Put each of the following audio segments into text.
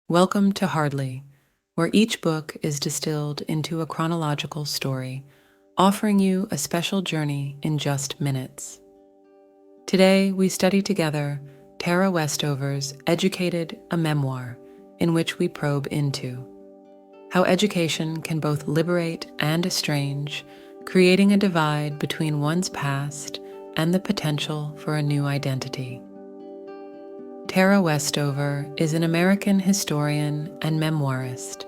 Welcome to Hardly, where each book is distilled into a chronological story, offering you a special journey in just minutes. Today, we study together Tara Westover's Educated, a Memoir, in which we probe into how education can both liberate and estrange, creating a divide between one's past and the potential for a new identity. Tara Westover is an American historian and memoirist.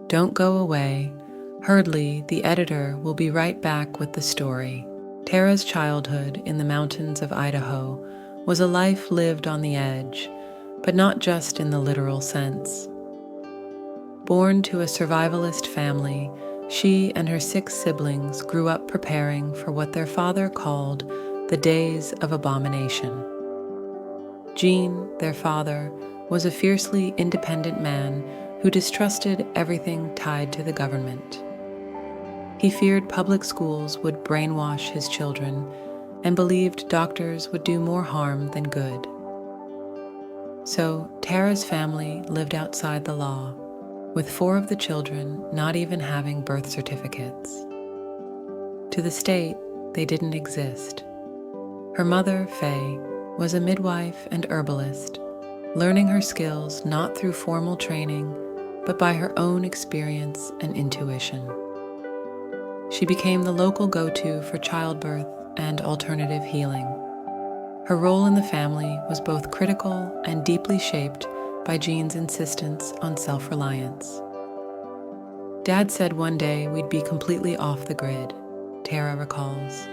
Don't go away. Hurdley, the editor, will be right back with the story. Tara's childhood in the mountains of Idaho was a life lived on the edge, but not just in the literal sense. Born to a survivalist family, she and her 6 siblings grew up preparing for what their father called the days of abomination. Gene, their father, was a fiercely independent man who distrusted everything tied to the government. He feared public schools would brainwash his children and believed doctors would do more harm than good. So, Tara's family lived outside the law, with 4 of the children not even having birth certificates. To the state, they didn't exist. Her mother, Faye, was a midwife and herbalist, learning her skills not through formal training, but by her own experience and intuition. She became the local go-to for childbirth and alternative healing. Her role in the family was both critical and deeply shaped by Jean's insistence on self-reliance. Dad said one day we'd be completely off the grid, Tara recalls,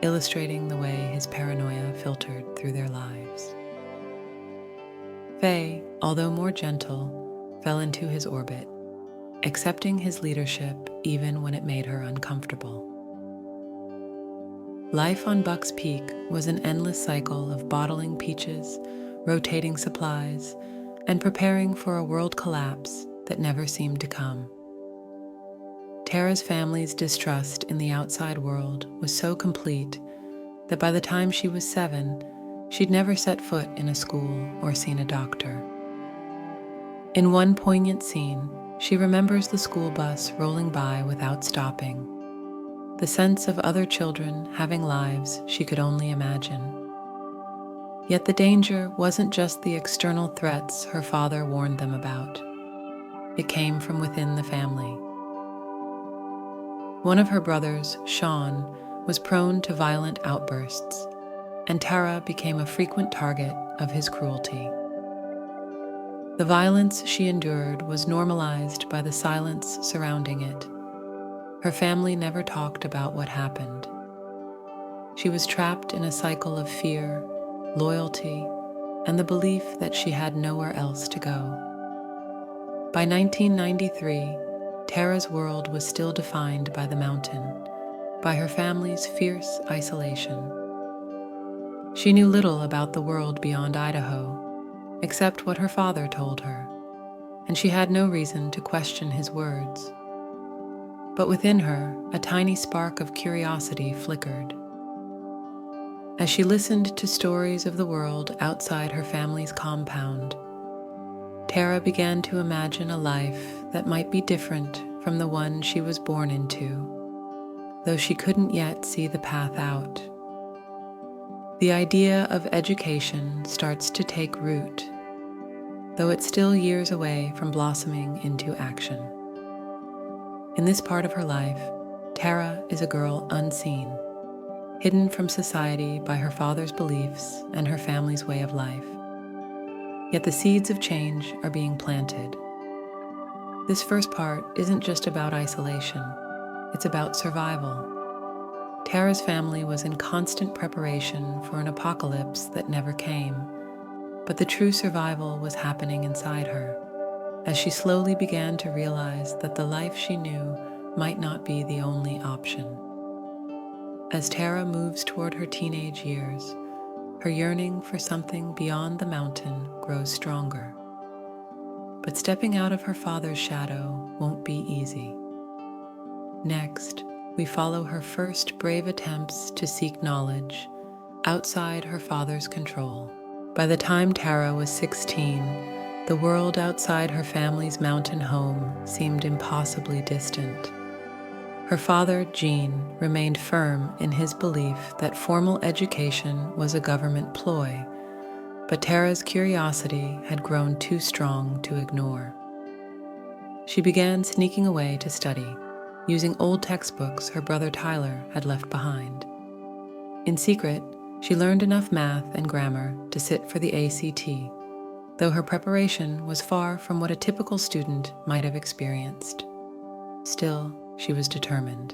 illustrating the way his paranoia filtered through their lives. Faye, although more gentle, fell into his orbit, accepting his leadership even when it made her uncomfortable. Life on Buck's Peak was an endless cycle of bottling peaches, rotating supplies, and preparing for a world collapse that never seemed to come. Tara's family's distrust in the outside world was so complete that by the time she was 7, she'd never set foot in a school or seen a doctor. In one poignant scene, she remembers the school bus rolling by without stopping, the sense of other children having lives she could only imagine. Yet the danger wasn't just the external threats her father warned them about. It came from within the family. One of her brothers, Sean, was prone to violent outbursts, and Tara became a frequent target of his cruelty. The violence she endured was normalized by the silence surrounding it. Her family never talked about what happened. She was trapped in a cycle of fear, loyalty, and the belief that she had nowhere else to go. By 1993, Tara's world was still defined by the mountain, by her family's fierce isolation. She knew little about the world beyond Idaho, except what her father told her, and she had no reason to question his words. But within her, a tiny spark of curiosity flickered. As she listened to stories of the world outside her family's compound, Tara began to imagine a life that might be different from the one she was born into, though she couldn't yet see the path out. The idea of education starts to take root, though it's still years away from blossoming into action. In this part of her life, Tara is a girl unseen, hidden from society by her father's beliefs and her family's way of life. Yet the seeds of change are being planted. This first part isn't just about isolation, it's about survival. Tara's family was in constant preparation for an apocalypse that never came, but the true survival was happening inside her, as she slowly began to realize that the life she knew might not be the only option. As Tara moves toward her teenage years, her yearning for something beyond the mountain grows stronger. But stepping out of her father's shadow won't be easy. Next, we follow her first brave attempts to seek knowledge outside her father's control. By the time Tara was 16, The world outside her family's mountain home seemed impossibly distant. Her father, Gene, remained firm in his belief that formal education was a government ploy, but Tara's curiosity had grown too strong to ignore. She began sneaking away to study, using old textbooks her brother Tyler had left behind. In secret, she learned enough math and grammar to sit for the ACT, though her preparation was far from what a typical student might have experienced. Still, she was determined.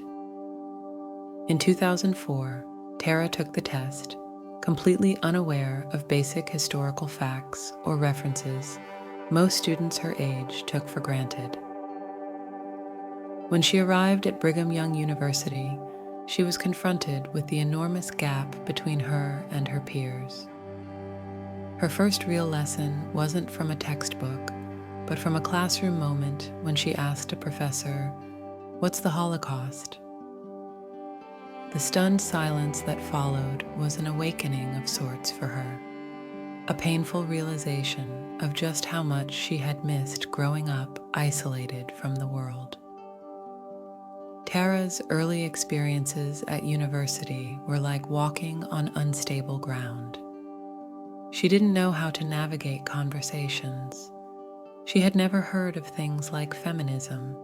In 2004, Tara took the test, completely unaware of basic historical facts or references most students her age took for granted. When she arrived at Brigham Young University, she was confronted with the enormous gap between her and her peers. Her first real lesson wasn't from a textbook, but from a classroom moment when she asked a professor, "What's the Holocaust?" The stunned silence that followed was an awakening of sorts for her, a painful realization of just how much she had missed growing up isolated from the world. Tara's early experiences at university were like walking on unstable ground. She didn't know how to navigate conversations. She had never heard of things like feminism,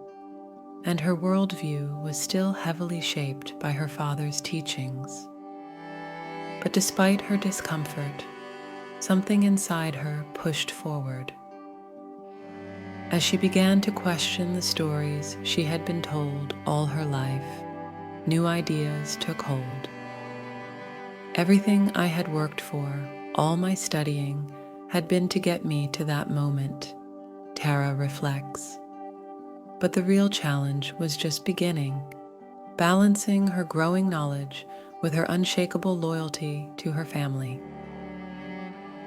and her worldview was still heavily shaped by her father's teachings. But despite her discomfort, something inside her pushed forward. As she began to question the stories she had been told all her life, new ideas took hold. Everything I had worked for, all my studying, had been to get me to that moment, Tara reflects. But the real challenge was just beginning, balancing her growing knowledge with her unshakable loyalty to her family.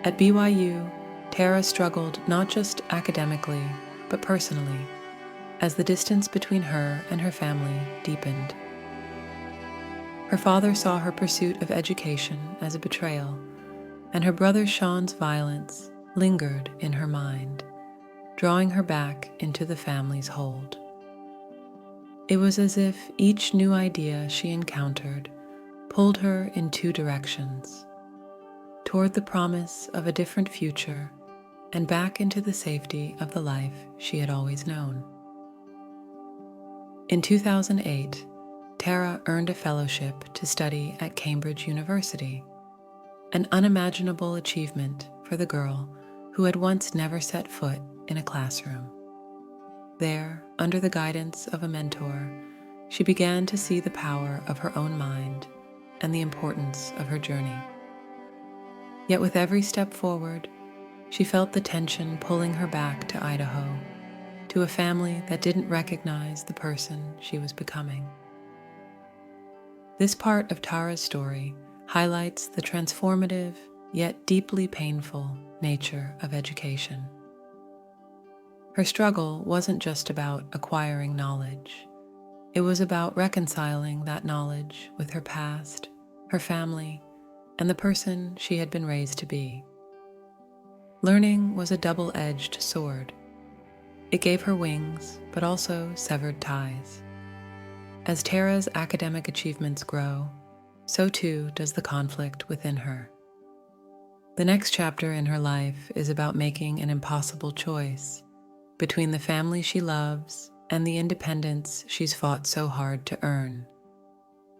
At BYU, Tara struggled not just academically, but personally, as the distance between her and her family deepened. Her father saw her pursuit of education as a betrayal, and her brother Sean's violence lingered in her mind, drawing her back into the family's hold. It was as if each new idea she encountered pulled her in two directions, toward the promise of a different future and back into the safety of the life she had always known. In 2008, Tara earned a fellowship to study at Cambridge University, an unimaginable achievement for the girl who had once never set foot in a classroom. There, under the guidance of a mentor, she began to see the power of her own mind and the importance of her journey. Yet with every step forward, she felt the tension pulling her back to Idaho, to a family that didn't recognize the person she was becoming. This part of Tara's story highlights the transformative, yet deeply painful, nature of education. Her struggle wasn't just about acquiring knowledge. It was about reconciling that knowledge with her past, her family, and the person she had been raised to be. Learning was a double-edged sword. It gave her wings, but also severed ties. As Tara's academic achievements grow, so too does the conflict within her. The next chapter in her life is about making an impossible choice between the family she loves and the independence she's fought so hard to earn.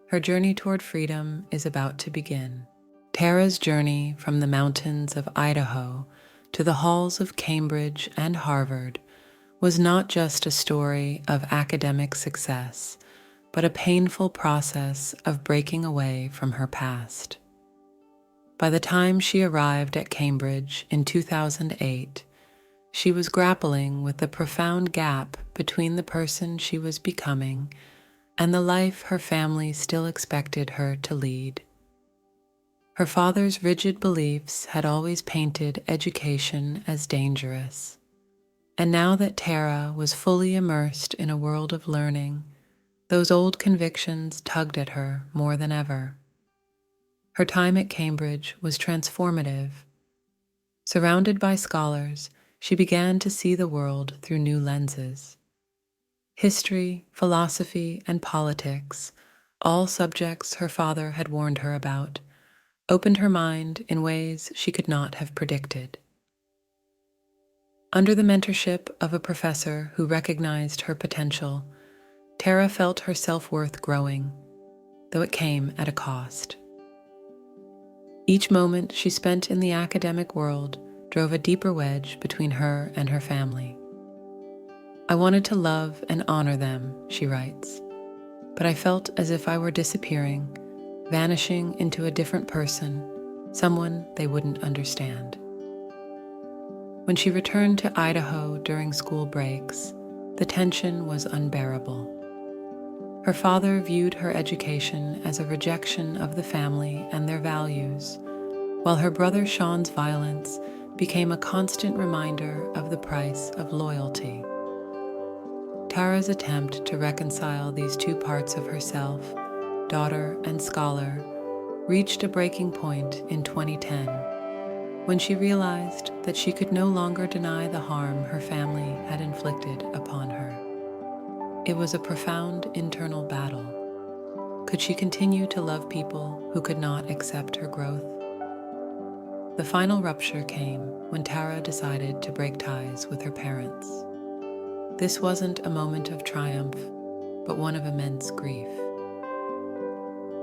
Her journey toward freedom is about to begin. Tara's journey from the mountains of Idaho to the halls of Cambridge and Harvard was not just a story of academic success, but a painful process of breaking away from her past. By the time she arrived at Cambridge in 2008, she was grappling with the profound gap between the person she was becoming and the life her family still expected her to lead. Her father's rigid beliefs had always painted education as dangerous, and now that Tara was fully immersed in a world of learning, those old convictions tugged at her more than ever. Her time at Cambridge was transformative. Surrounded by scholars, she began to see the world through new lenses. History, philosophy, and politics, all subjects her father had warned her about, opened her mind in ways she could not have predicted. Under the mentorship of a professor who recognized her potential, Tara felt her self-worth growing, though it came at a cost. Each moment she spent in the academic world drove a deeper wedge between her and her family. "I wanted to love and honor them," she writes, "but I felt as if I were disappearing, vanishing into a different person, someone they wouldn't understand." When she returned to Idaho during school breaks, the tension was unbearable. Her father viewed her education as a rejection of the family and their values, while her brother Sean's violence became a constant reminder of the price of loyalty. Tara's attempt to reconcile these two parts of herself, daughter and scholar, reached a breaking point in 2010, when she realized that she could no longer deny the harm her family had inflicted upon her. It was a profound internal battle. Could she continue to love people who could not accept her growth? The final rupture came when Tara decided to break ties with her parents. This wasn't a moment of triumph, but one of immense grief.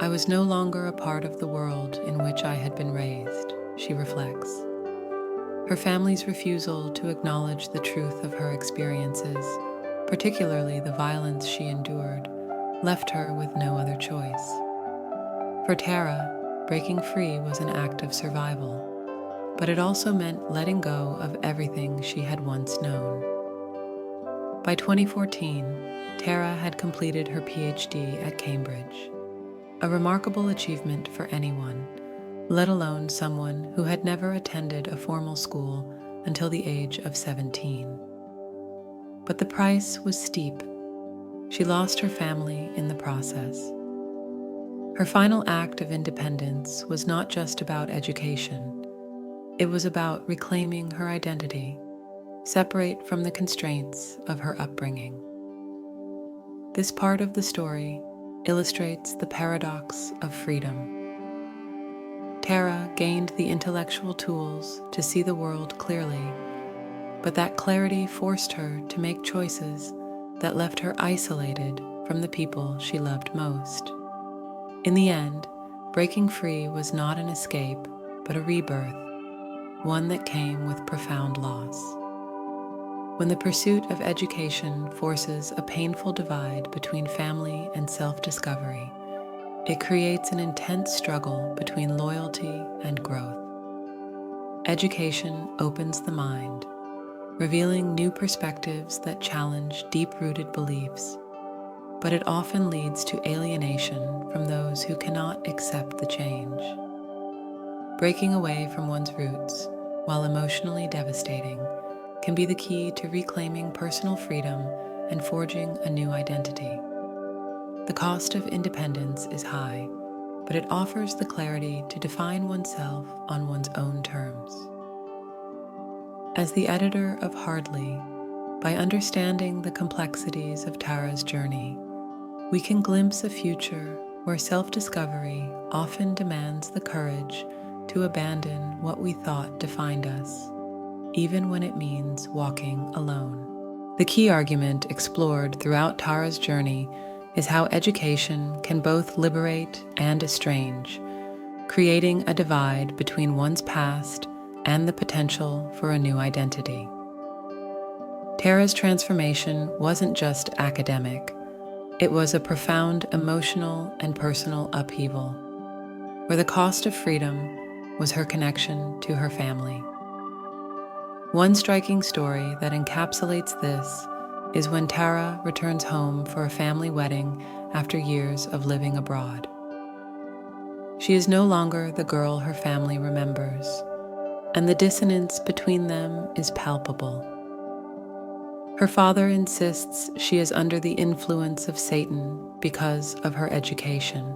"I was no longer a part of the world in which I had been raised," she reflects. Her family's refusal to acknowledge the truth of her experiences, particularly the violence she endured, left her with no other choice. For Tara, breaking free was an act of survival, but it also meant letting go of everything she had once known. By 2014, Tara had completed her PhD at Cambridge, a remarkable achievement for anyone, let alone someone who had never attended a formal school until the age of 17. But the price was steep. She lost her family in the process. Her final act of independence was not just about education. It was about reclaiming her identity, separate from the constraints of her upbringing. This part of the story illustrates the paradox of freedom. Tara gained the intellectual tools to see the world clearly, but that clarity forced her to make choices that left her isolated from the people she loved most. In the end, breaking free was not an escape, but a rebirth, one that came with profound loss. When the pursuit of education forces a painful divide between family and self-discovery, it creates an intense struggle between loyalty and growth. Education opens the mind, revealing new perspectives that challenge deep-rooted beliefs, but it often leads to alienation from those who cannot accept the change. Breaking away from one's roots, while emotionally devastating, can be the key to reclaiming personal freedom and forging a new identity. The cost of independence is high, but it offers the clarity to define oneself on one's own terms. As the editor of Hardly, by understanding the complexities of Tara's journey, we can glimpse a future where self-discovery often demands the courage to abandon what we thought defined us, even when it means walking alone. The key argument explored throughout Tara's journey is how education can both liberate and estrange, creating a divide between one's past and the potential for a new identity. Tara's transformation wasn't just academic. It was a profound emotional and personal upheaval, where the cost of freedom was her connection to her family. One striking story that encapsulates this is when Tara returns home for a family wedding after years of living abroad. She is no longer the girl her family remembers, and the dissonance between them is palpable. Her father insists she is under the influence of Satan because of her education.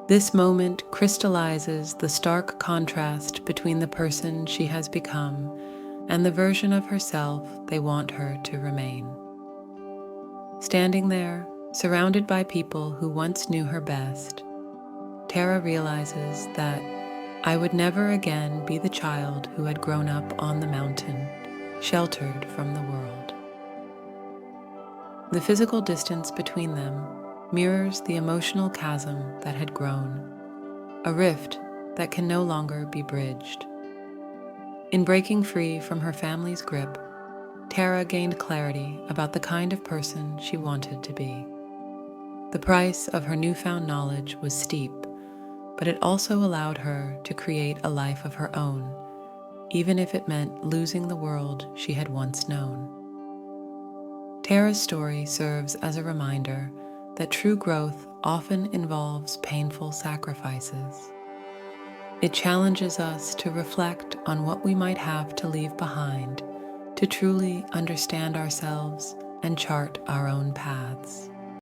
This moment crystallizes the stark contrast between the person she has become and the version of herself they want her to remain. Standing there, surrounded by people who once knew her best, Tara realizes that I would never again be the child who had grown up on the mountain, sheltered from the world. The physical distance between them mirrors the emotional chasm that had grown, a rift that can no longer be bridged. In breaking free from her family's grip, Tara gained clarity about the kind of person she wanted to be. The price of her newfound knowledge was steep, but it also allowed her to create a life of her own, even if it meant losing the world she had once known. Tara's story serves as a reminder that true growth often involves painful sacrifices. It challenges us to reflect on what we might have to leave behind to truly understand ourselves and chart our own paths.